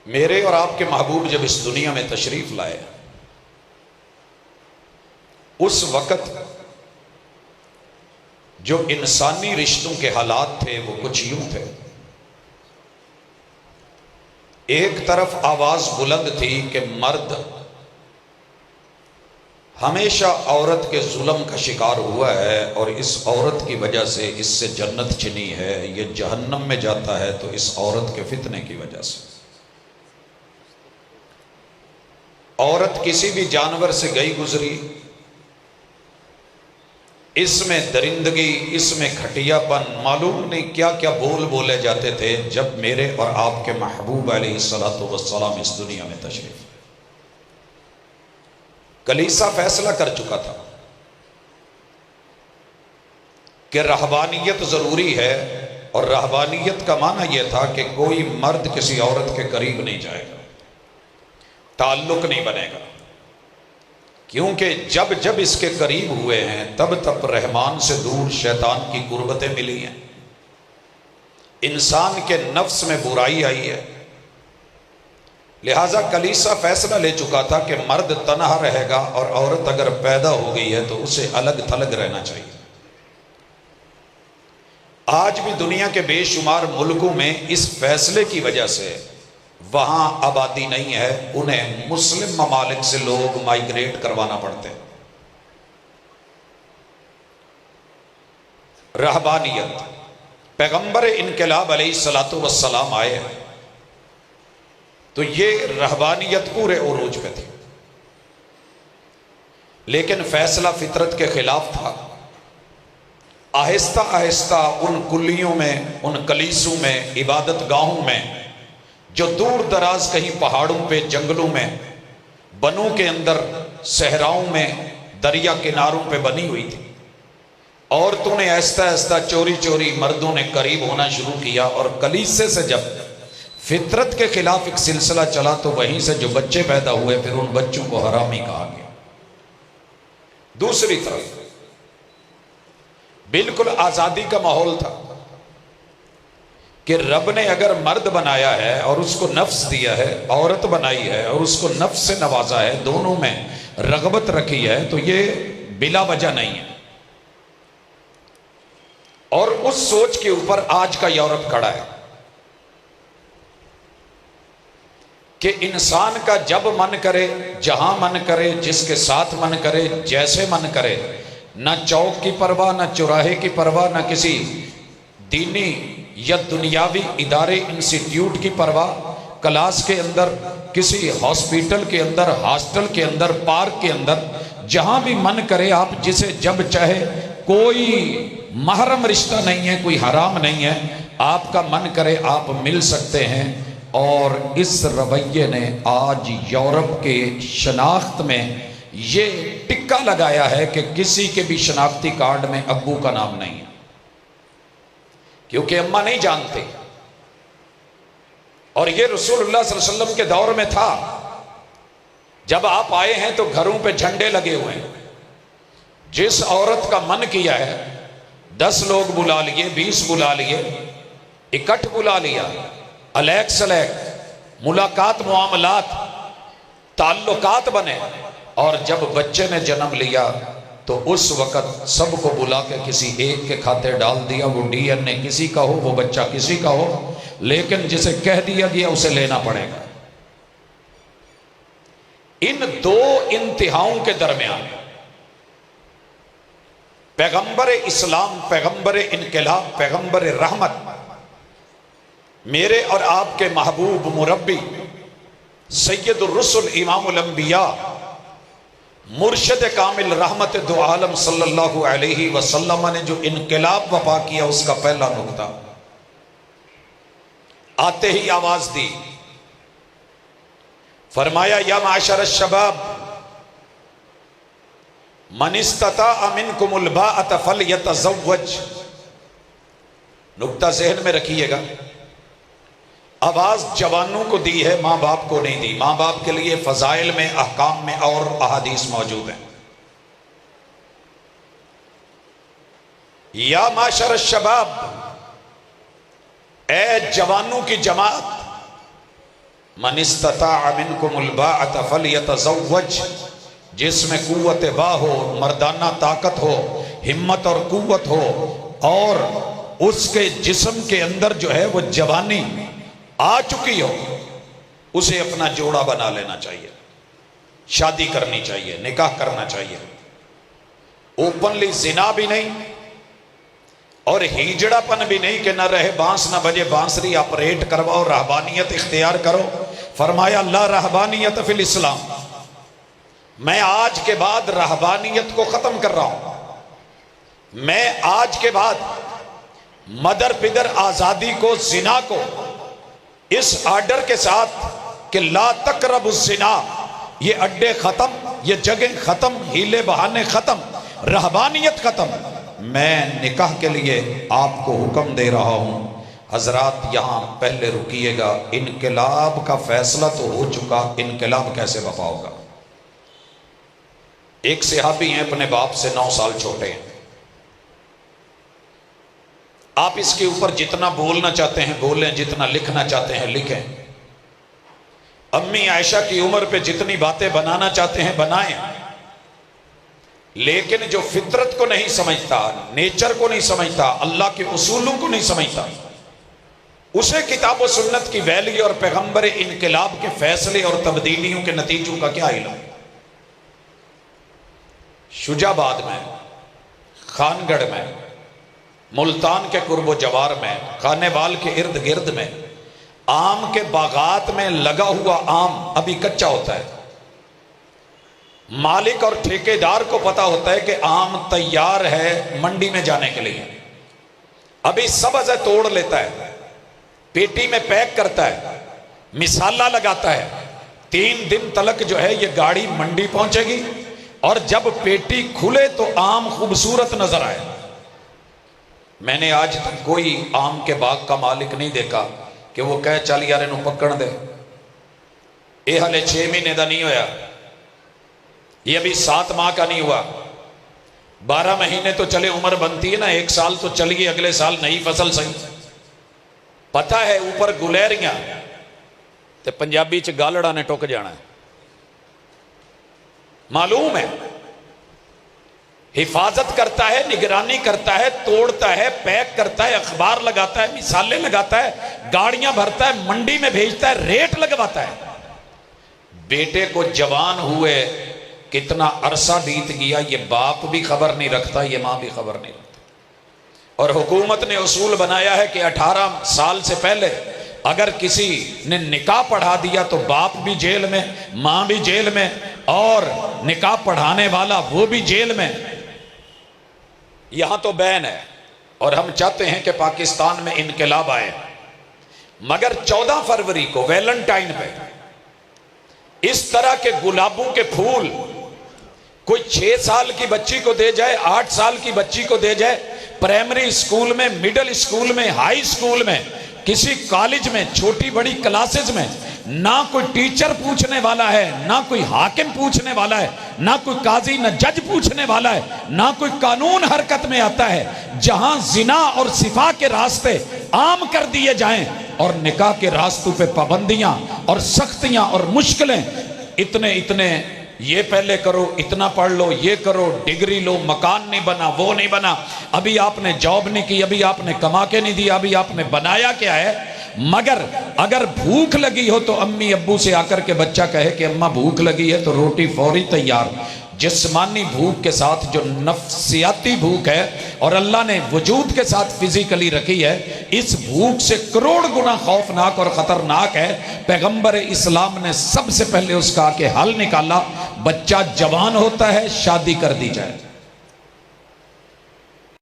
मेरे और आपके महबूब जब इस दुनिया में तशरीफ लाए, उस वक़्त जो इंसानी रिश्तों के हालात थे वो कुछ यूं थे। एक तरफ आवाज बुलंद थी कि मर्द हमेशा औरत के जुल्म का शिकार हुआ है और इस औरत की वजह से इससे जन्नत छिनी है, ये जहन्नम में जाता है तो इस औरत के फितने की वजह से। औरत किसी भी जानवर से गई गुजरी, इसमें दरिंदगी, इसमें घटियापन, मालूम नहीं क्या क्या बोल बोले जाते थे जब मेरे और आपके महबूब अलैहिस्सलातु वस्सलाम इस दुनिया में तशरीफ। कलीसा फैसला कर चुका था कि रहबानियत जरूरी है, और रहबानियत का माना यह था कि कोई मर्द किसी औरत के करीब नहीं जाएगा, ताल्लुक नहीं बनेगा, क्योंकि जब जब इसके करीब हुए हैं तब तब रहमान से दूर शैतान की कुर्बतें मिली हैं, इंसान के नफ्स में बुराई आई है। लिहाजा कलीसा फैसला ले चुका था कि मर्द तन्हा रहेगा और औरत अगर पैदा हो गई है तो उसे अलग थलग रहना चाहिए। आज भी दुनिया के बेशुमार मुल्कों में इस फैसले की वजह से वहां आबादी नहीं है, उन्हें मुस्लिम ममालिक से लोग माइग्रेट करवाना पड़ते हैं। रहबानियत, पैगंबर इनकलाब अलैहिस्सलातु वस्सलाम आए तो ये रहबानियत पूरे उरूज पे थी, लेकिन फैसला फितरत के खिलाफ था। आहिस्ता आहिस्ता उन कुल्लियों में, उन कलीसों में, इबादत गाहों में जो दूर दराज कहीं पहाड़ों पे, जंगलों में, बनों के अंदर, सहराओं में, दरिया किनारों पे बनी हुई थी, औरतों ने आहिस्ता आहिस्ता चोरी चोरी मर्दों ने करीब होना शुरू किया, और कलीसे से जब फितरत के खिलाफ एक सिलसिला चला तो वहीं से जो बच्चे पैदा हुए फिर उन बच्चों को हरामी कहा गया। दूसरी तरफ बिल्कुल आजादी का माहौल था कि रब ने अगर मर्द बनाया है और उसको नफ्स दिया है, औरत बनाई है और उसको नफ्स से नवाजा है, दोनों में रगबत रखी है, तो ये बिला वजह नहीं है। और उस सोच के ऊपर आज का यूरोप खड़ा है कि इंसान का जब मन करे, जहां मन करे, जिसके साथ मन करे, जैसे मन करे, न चौक की परवाह, न चौराहे की परवाह, न किसी दीनी या दुनियावी इदारे, इंस्टीट्यूट की परवाह, क्लास के अंदर, किसी हॉस्पिटल के अंदर, हॉस्टल के अंदर, पार्क के अंदर, जहां भी मन करे आप जिसे जब चाहे, कोई महरम रिश्ता नहीं है, कोई हराम नहीं है, आपका मन करे आप मिल सकते हैं। और इस रवैये ने आज यूरोप के शनाख्त में ये टिक्का लगाया है कि किसी के भी शनाख्ती कार्ड में अब्बू का नाम नहीं है, क्योंकि अम्मा नहीं जानते। और ये रसूलुल्लाह सल्लल्लाहु अलैहि वसल्लम के दौर में था, जब आप आए हैं तो घरों पे झंडे लगे हुए हैं, जिस औरत का मन किया है 10 लोग बुला लिए, 20 बुला लिए, इकट्ठ बुला लिया, अलैक सलैक मुलाकात, मुआमलात, ताल्लुकात बने। और जब बच्चे ने जन्म लिया तो उस वक़्त सबको बुला के किसी एक के खाते डाल दिया, वो डीएनए किसी का हो, वो बच्चा किसी का हो, लेकिन जिसे कह दिया गया उसे लेना पड़ेगा। इन दो इंतहाओं के दरमियान पैगंबर इस्लाम, पैगंबर इनकलाब, पैगंबर रहमत, मेरे और आपके महबूब मुरब्बी सैयदुर रुसुल इमामुल अंबिया मुर्शिद कामिल रहमत दो आलम सल्लल्लाहु अलैहि वसल्लम ने जो इनकलाब वफा किया, उसका पहला नुक्ता आते ही आवाज दी, फरमाया या माशर शबाब मन इस्तता मिनकुमुल बाअत फलयतज़व्वज। नुक्ता ज़हन में रखिएगा, आवाज जवानों को दी है, मां बाप को नहीं दी। मां बाप के लिए फजाइल में, अहकाम में और अहादीस मौजूद हैं। या माशर शबाब, ए जवानों की जमात, मन इस्तताअ मिनकुमुल बाअत फलयतज़व्वज, जिसमें कुव्वत बा हो, मर्दाना ताकत हो, हिम्मत और कुव्वत हो, और उसके जिस्म के अंदर जो है वो जवानी आ चुकी हो, उसे अपना जोड़ा बना लेना चाहिए, शादी करनी चाहिए, निकाह करना चाहिए। ओपनली जिना भी नहीं और हिजड़ापन भी नहीं कि न रहे बांस न बजे बांसुरी, ऑपरेट करवाओ, रहबानियत इख्तियार करो। फरमाया ला रहबानियत फिल इस्लाम, मैं आज के बाद रहबानियत को खत्म कर रहा हूं। मैं आज के बाद मदर पिदर आजादी को, जिना को, इस आर्डर के साथ कि ला तकरबु जिना, ये अड्डे खत्म, ये जगह खत्म, हीले बहाने खत्म, रहबानियत खत्म। मैं निकाह के लिए आपको हुक्म दे रहा हूं। हजरात यहां पहले रुकिएगा, इनकलाब का फैसला तो हो चुका, इनकलाब कैसे बपा होगा? एक सहाबी हैं, अपने बाप से 9 साल छोटे हैं। आप इसके ऊपर जितना बोलना चाहते हैं बोलें, जितना लिखना चाहते हैं लिखें। अम्मी आयशा की उम्र पे जितनी बातें बनाना चाहते हैं बनाएं, लेकिन जो फितरत को नहीं समझता, नेचर को नहीं समझता, अल्लाह के उसूलों को नहीं समझता, उसे किताब और सुन्नत की वैली और पैगंबर इनकलाब के फैसले और तब्दीलियों के नतीजों का क्या इल्म? शुजाबाद में, खानगढ़ में, मुल्तान के कुर्बो जवार में, खानेवाल के इर्द गिर्द में, आम के बागात में लगा हुआ आम अभी कच्चा होता है। मालिक और ठेकेदार को पता होता है कि आम तैयार है मंडी में जाने के लिए, अभी सब्ज़ है, तोड़ लेता है, पेटी में पैक करता है, मिसाला लगाता है। 3 दिन तलक जो है ये गाड़ी मंडी पहुंचेगी, और जब पेटी खुले तो आम खूबसूरत नजर आए। मैंने आज तक कोई आम के बाग का मालिक नहीं देखा कि वो कहे चल यार इन्हू पकड़ दे, ये हाले 6 महीने का नहीं होया, ये अभी 7 माह का नहीं हुआ, 12 महीने तो चले, उम्र बनती है ना, 1 साल तो चलिए, अगले साल नई फसल सही। पता है ऊपर गुलैरियां ते पंजाबी च गालड़ा ने टुक जाना है, मालूम है। हिफाजत करता है, निगरानी करता है, तोड़ता है, पैक करता है, अखबार लगाता है, मिसाले लगाता है, गाड़ियां भरता है, मंडी में भेजता है, रेट लगवाता है। बेटे को जवान हुए कितना अरसा बीत गया, ये बाप भी खबर नहीं रखता, ये मां भी खबर नहीं रखती। और हुकूमत ने उसूल बनाया है कि 18 साल से पहले अगर किसी ने निकाह पढ़ा दिया तो बाप भी जेल में, मां भी जेल में, और निकाह पढ़ाने वाला वो भी जेल में। यहां तो बैन है, और हम चाहते हैं कि पाकिस्तान में इनकलाब आए। मगर 14 फरवरी को वैलेंटाइन पे इस तरह के गुलाबों के फूल कोई 6 साल की बच्ची को दे जाए, 8 साल की बच्ची को दे जाए, प्राइमरी स्कूल में, मिडिल स्कूल में, हाई स्कूल में, किसी कॉलेज में, छोटी बड़ी क्लासेज में, ना कोई टीचर पूछने वाला है, ना कोई हाकिम पूछने वाला है, ना कोई काजी ना जज पूछने वाला है, ना कोई कानून हरकत में आता है। जहां जिना और सिफा के रास्ते आम कर दिए जाएं और निकाह के रास्तों पे पाबंदियां और सख्तियां और मुश्किलें, इतने इतने, ये पहले करो, इतना पढ़ लो, ये करो, डिग्री लो, मकान नहीं बना, वो नहीं बना, अभी आपने जॉब नहीं की, अभी आपने कमा के नहीं दिया, अभी आपने बनाया क्या है। मगर अगर भूख लगी हो तो अम्मी अब्बू से आकर के बच्चा कहे कि अम्मा भूख लगी है तो रोटी फौरी तैयार। जिस्मानी भूख के साथ जो नफ्सियाती भूख है और अल्लाह ने वजूद के साथ फिजिकली रखी है, इस भूख से करोड़ गुना खौफनाक और खतरनाक है। पैगंबर इस्लाम ने सबसे पहले उसका आके हल निकाला, बच्चा जवान होता है शादी कर दी जाए।